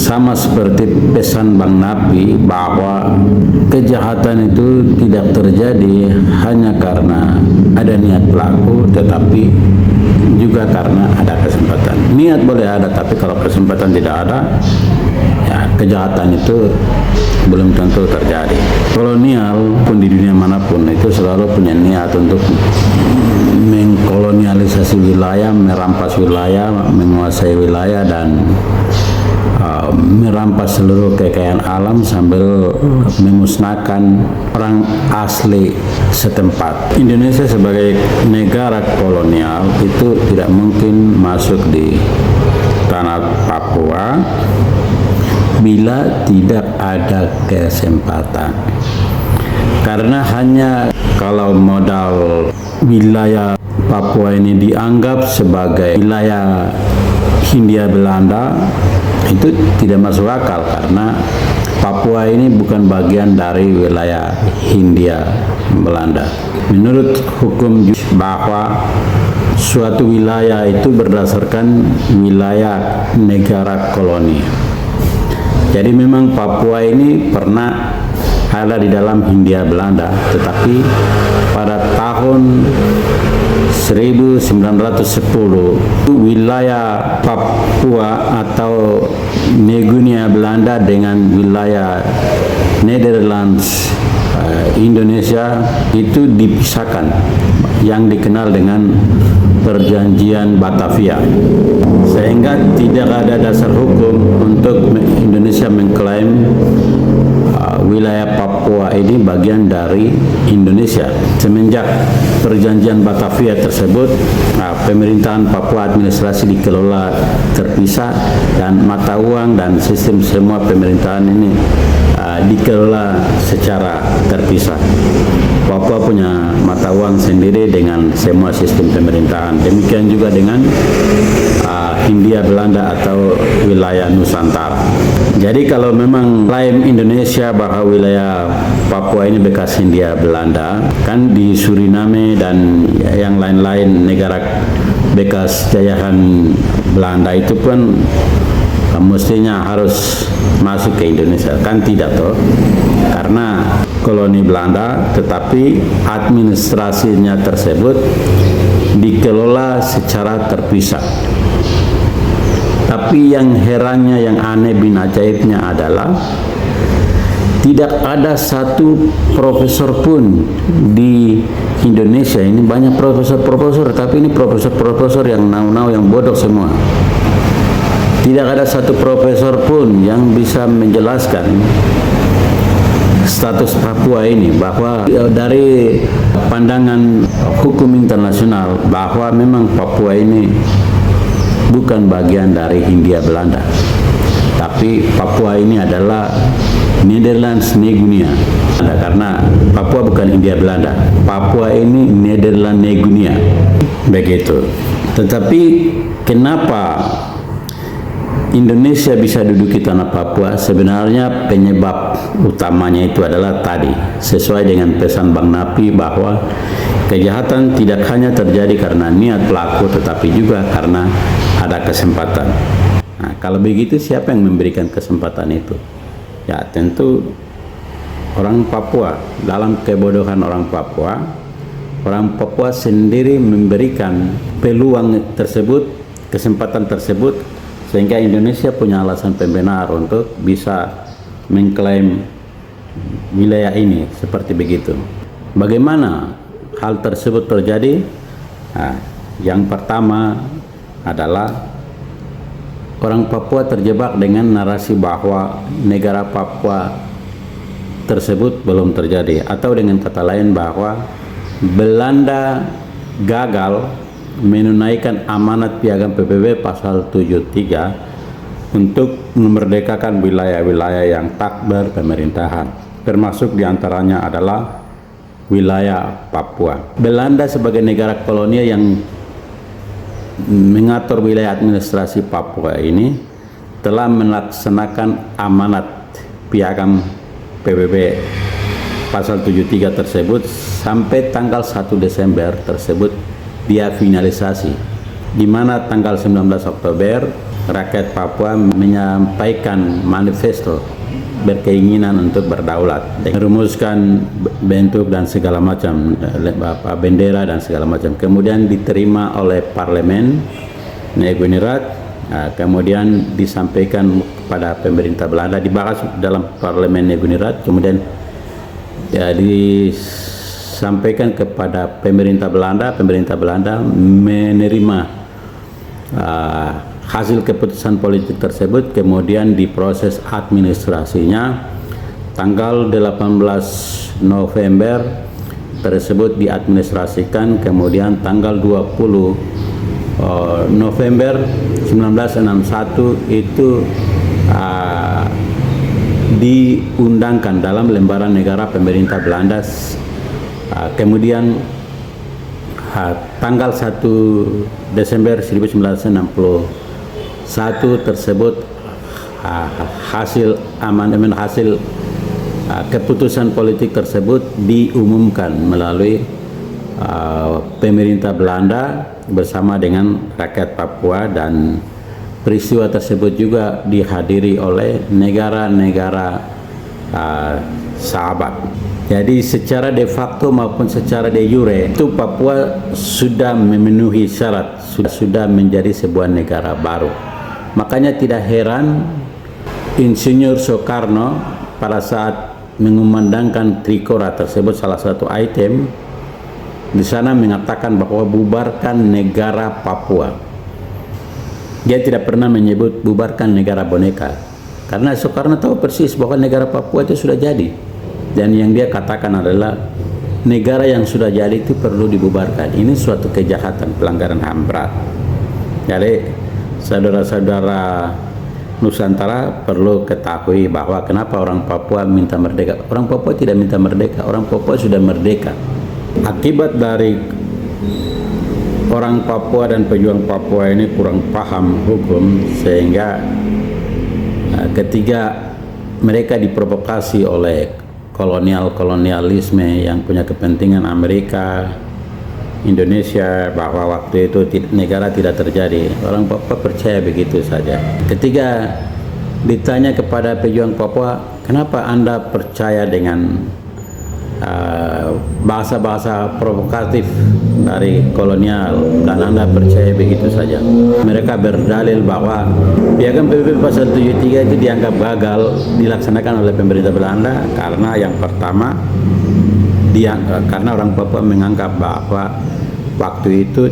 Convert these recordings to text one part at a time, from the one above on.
sama seperti pesan Bang Napi bahwa kejahatan itu tidak terjadi hanya karena ada niat pelaku, tetapi juga karena ada kesempatan. Niat boleh ada, tapi kalau kesempatan tidak ada, ya kejahatan itu belum tentu terjadi. Kolonial pun di dunia manapun itu selalu punya niat untuk mengkolonialisasi wilayah, merampas wilayah, menguasai wilayah, dan merampas seluruh kekayaan alam sambil memusnahkan orang asli setempat. Indonesia sebagai negara kolonial itu tidak mungkin masuk di tanah Papua bila tidak ada kesempatan. Karena hanya kalau modal wilayah Papua ini dianggap sebagai wilayah Hindia Belanda, itu tidak masuk akal karena Papua ini bukan bagian dari wilayah Hindia Belanda. Menurut hukum bahwa suatu wilayah itu berdasarkan wilayah negara koloni. Jadi memang Papua ini pernah ada di dalam Hindia Belanda, tetapi pada tahun 1910 wilayah Papua atau New-Guinea Belanda dengan wilayah Netherlands Indonesia itu dipisahkan, yang dikenal dengan Perjanjian Batavia, sehingga tidak ada dasar hukum untuk Indonesia mengklaim wilayah Papua ini bagian dari Indonesia. Semenjak Perjanjian Batavia tersebut, pemerintahan Papua administrasi dikelola terpisah, dan mata uang dan sistem semua pemerintahan ini dikelola secara terpisah. Papua punya mata uang sendiri dengan semua sistem pemerintahan. Demikian juga dengan Hindia Belanda atau wilayah Nusantara. Jadi kalau memang klaim Indonesia bahwa wilayah Papua ini bekas Hindia Belanda, kan di Suriname dan yang lain-lain negara bekas jajahan Belanda itu pun mestinya harus masuk ke Indonesia, kan tidak toh? Karena koloni Belanda, tetapi administrasinya tersebut dikelola secara terpisah. Tapi yang herannya, yang aneh bin ajaibnya adalah tidak ada satu profesor pun di Indonesia ini, banyak profesor-profesor, tapi ini profesor-profesor yang nau-nau, yang bodoh semua. Tidak ada satu profesor pun yang bisa menjelaskan status Papua ini, bahwa dari pandangan hukum internasional bahwa memang Papua ini bukan bagian dari Hindia Belanda, tapi Papua ini adalah Netherlands New-Guinea. Karena Papua bukan Hindia Belanda, Papua ini Netherlands New-Guinea, begitu. Tetapi kenapa Indonesia bisa duduk di tanah Papua? Sebenarnya penyebab utamanya itu adalah tadi, sesuai dengan pesan Bang Napi, bahwa kejahatan tidak hanya terjadi karena niat pelaku, tetapi juga karena ada kesempatan. Nah, kalau begitu siapa yang memberikan kesempatan itu? Ya tentu orang Papua. Dalam kebodohan orang Papua sendiri memberikan peluang tersebut, kesempatan tersebut, sehingga Indonesia punya alasan pembenar untuk bisa mengklaim wilayah ini seperti begitu. Bagaimana hal tersebut terjadi? Nah, yang pertama adalah orang Papua terjebak dengan narasi bahwa negara Papua tersebut belum terjadi, atau dengan kata lain bahwa Belanda gagal menunaikan amanat Piagam PBB pasal 73 untuk memerdekakan wilayah-wilayah yang tak berpemerintahan, termasuk diantaranya adalah wilayah Papua. Belanda sebagai negara kolonial yang mengatur wilayah administrasi Papua ini telah melaksanakan amanat Piagam PBB pasal 73 tersebut sampai tanggal 1 Desember tersebut dia finalisasi, di mana tanggal 19 Oktober rakyat Papua menyampaikan manifesto berkeinginan untuk berdaulat, merumuskan bentuk dan segala macam bendera dan segala macam, kemudian diterima oleh parlemen Negunirat, kemudian disampaikan kepada pemerintah Belanda, dibahas dalam parlemen Negunirat, kemudian disampaikan kepada pemerintah Belanda menerima hasil keputusan politik tersebut, kemudian diproses administrasinya. Tanggal 18 November tersebut diadministrasikan, kemudian tanggal 20 November 1961 itu diundangkan dalam lembaran negara pemerintah Belanda. Kemudian tanggal 1 Desember 1961 tersebut hasil amandemen, hasil keputusan politik tersebut diumumkan melalui pemerintah Belanda bersama dengan rakyat Papua, dan peristiwa tersebut juga dihadiri oleh negara-negara sahabat. Jadi secara de facto maupun secara de jure itu Papua sudah memenuhi syarat, sudah menjadi sebuah negara baru. Makanya tidak heran Insinyur Soekarno pada saat mengumandangkan Trikora tersebut, salah satu item di sana mengatakan bahwa bubarkan negara Papua. Dia tidak pernah menyebut bubarkan negara boneka, karena Soekarno tahu persis bahwa negara Papua itu sudah jadi, dan yang dia katakan adalah negara yang sudah jadi itu perlu dibubarkan. Ini suatu kejahatan, pelanggaran HAM berat. Jadi saudara-saudara Nusantara perlu ketahui bahwa kenapa orang Papua minta merdeka. Orang Papua tidak minta merdeka, orang Papua sudah merdeka. Akibat dari orang Papua dan pejuang Papua ini kurang paham hukum, sehingga ketika mereka diprovokasi oleh kolonialisme yang punya kepentingan Amerika, Indonesia, bahwa waktu itu negara tidak terjadi, orang Papua percaya begitu saja. Ketika ditanya kepada pejuang Papua, kenapa Anda percaya dengan bahasa-bahasa provokatif dari kolonial dan Anda percaya begitu saja? Mereka berdalil bahwa piagam PBB pasal 73 itu dianggap gagal dilaksanakan oleh pemerintah Belanda karena yang pertama, karena orang Papua menganggap bahwa waktu itu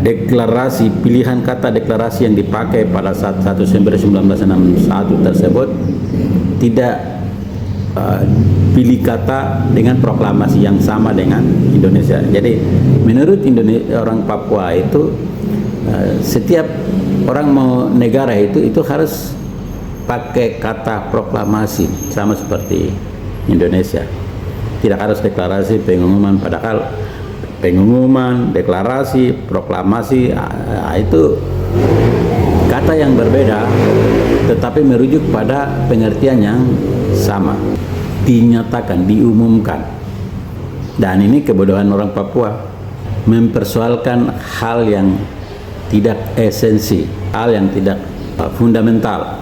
deklarasi, pilihan kata deklarasi yang dipakai pada saat 1 Desember 1961 tersebut tidak pilih kata dengan proklamasi yang sama dengan Indonesia. Jadi menurut orang Papua itu setiap orang mau negara itu harus pakai kata proklamasi sama seperti Indonesia. Tidak harus deklarasi, pengumuman, padahal pengumuman, deklarasi, proklamasi itu kata yang berbeda tetapi merujuk pada pengertian yang sama, dinyatakan, diumumkan. Dan ini kebodohan orang Papua, mempersoalkan hal yang tidak esensi, hal yang tidak fundamental.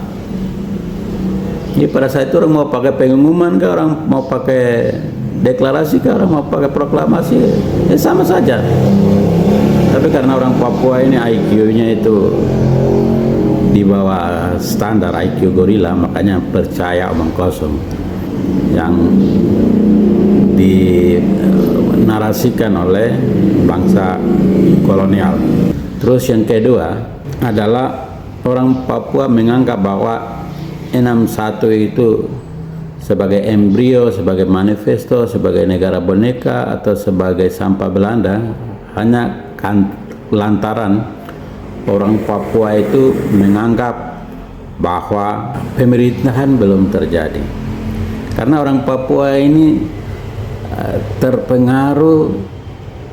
Jadi pada saat itu orang mau pakai pengumuman ke, orang mau pakai deklarasi ke, orang mau pakai proklamasi, ya sama saja. Tapi karena orang Papua ini IQ-nya itu di bawah standar IQ gorila, makanya percaya omong kosong yang dinarasikan oleh bangsa kolonial. Terus yang kedua adalah orang Papua menganggap bahwa 61 itu sebagai embrio, sebagai manifesto, sebagai negara boneka atau sebagai sampah Belanda, hanya lantaran orang Papua itu menganggap bahwa pemerintahan belum terjadi. Karena orang Papua ini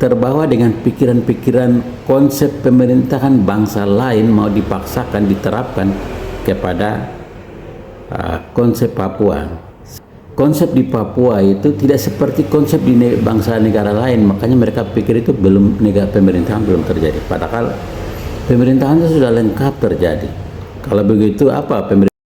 terbawa dengan pikiran-pikiran konsep pemerintahan bangsa lain mau dipaksakan diterapkan kepada konsep Papua. Konsep di Papua itu tidak seperti konsep di bangsa negara lain, makanya mereka pikir itu belum, negara pemerintahan belum terjadi. Padahal Pemerintahan itu sudah lengkap terjadi. Kalau begitu apa pemerintah